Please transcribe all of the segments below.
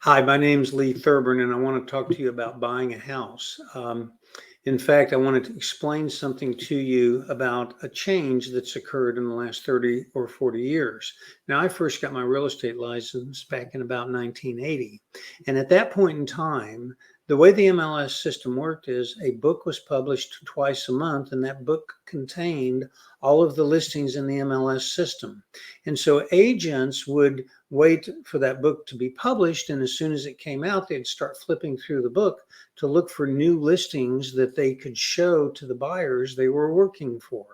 Hi, my name's Lee Thurburn, and I want to talk to you about buying a house. In fact, I wanted to explain something to you about a change that's occurred in the last 30 or 40 years. Now, I first got my real estate license back in about 1980. And at that point in time, the way the MLS system worked is a book was published twice a month, and that book contained all of the listings in the MLS system. And so agents would wait for that book to be published, and as soon as it came out, they'd start flipping through the book to look for new listings that they could show to the buyers they were working for.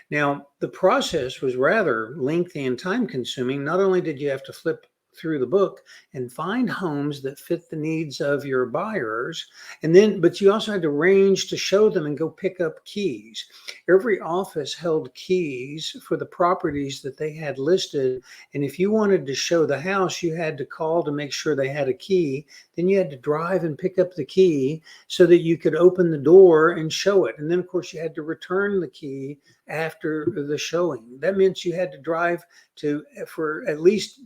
Now, the process was rather lengthy and time consuming. Not only did you have to flip through the book and find homes that fit the needs of your buyers, but you also had to arrange to show them and go pick up keys. Every office held keys for the properties that they had listed, and if you wanted to show the house, you had to call to make sure they had a key. Then you had to drive and pick up the key so that you could open the door and show it. And then, of course, you had to return the key after the showing. That meant you had to drive to for at least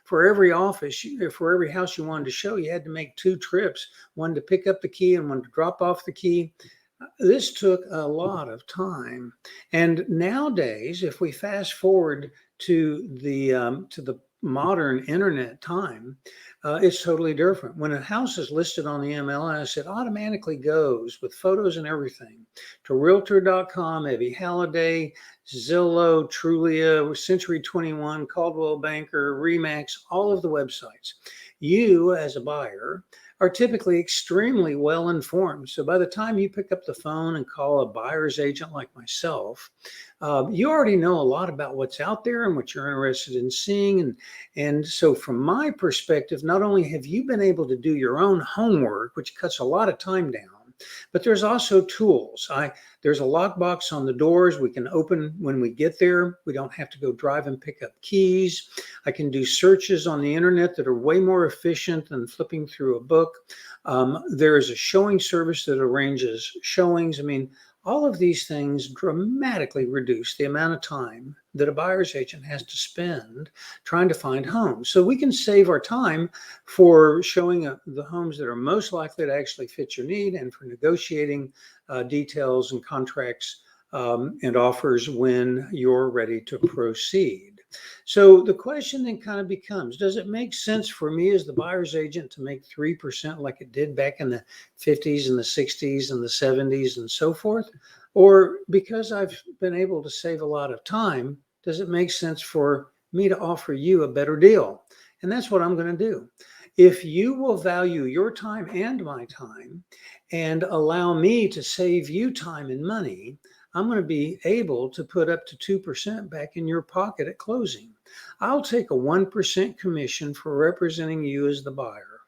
for every office, for every house you wanted to show, you had to make two trips, one to pick up the key and one to drop off the key. This took a lot of time. And nowadays, if we fast forward to the modern internet time, it's totally different. When a house is listed on the MLS, it automatically goes with photos and everything to Realtor.com, Evie Halliday, Zillow, Trulia, Century 21, Caldwell Banker, Remax, all of the websites. You, as a buyer, are typically extremely well informed. So by the time you pick up the phone and call a buyer's agent like myself, you already know a lot about what's out there and what you're interested in seeing. And so from my perspective, not only have you been able to do your own homework, which cuts a lot of time down, but there's also tools. There's a lockbox on the doors we can open when we get there. We don't have to go drive and pick up keys. I can do searches on the internet that are way more efficient than flipping through a book. There is a showing service that arranges showings. I mean, all of these things dramatically reduce the amount of time that a buyer's agent has to spend trying to find homes. So we can save our time for showing the homes that are most likely to actually fit your need and for negotiating details and contracts and offers when you're ready to proceed. So the question then kind of becomes, does it make sense for me as the buyer's agent to make 3% like it did back in the 50s and the 60s and the 70s and so forth? Or because I've been able to save a lot of time, does it make sense for me to offer you a better deal? And that's what I'm going to do. If you will value your time and my time and allow me to save you time and money, I'm going to be able to put up to 2% back in your pocket at closing. I'll take a 1% commission for representing you as the buyer.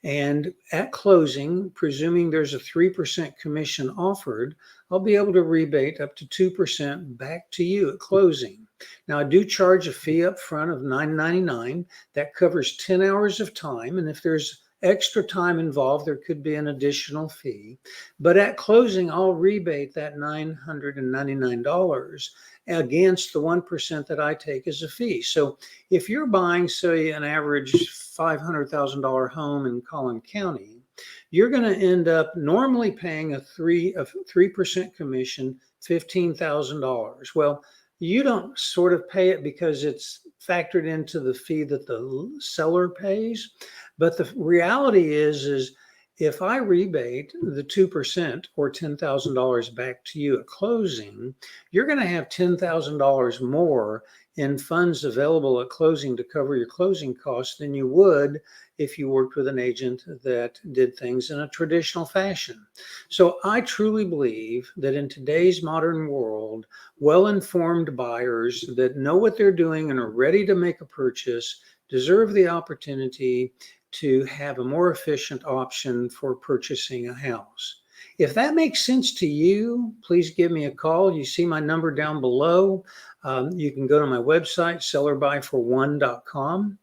And at closing, presuming there's a 3% commission offered, I'll be able to rebate up to 2% back to you at closing. Now, I do charge a fee up front of $9.99. That covers 10 hours of time. And if there's extra time involved, there could be an additional fee. But at closing, I'll rebate that $999 against the 1% that I take as a fee. So if you're buying, say, an average $500,000 home in Collin County, you're going to end up normally paying a 3% commission, $15,000. Well, you don't sort of pay it because it's factored into the fee that the seller pays. But the reality is if I rebate the 2% or $10,000 back to you at closing, you're going to have $10,000 more in funds available at closing to cover your closing costs than you would if you worked with an agent that did things in a traditional fashion. So I truly believe that in today's modern world, well-informed buyers that know what they're doing and are ready to make a purchase deserve the opportunity to have a more efficient option for purchasing a house. If that makes sense to you, please give me a call. You see my number down below. You can go to my website, sellerbuyfor1.com,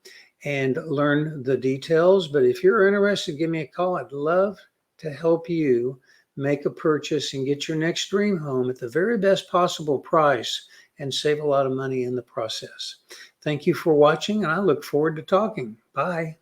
and learn the details. But if you're interested, give me a call. I'd love to help you make a purchase and get your next dream home at the very best possible price and save a lot of money in the process. Thank you for watching, and I look forward to talking. Bye.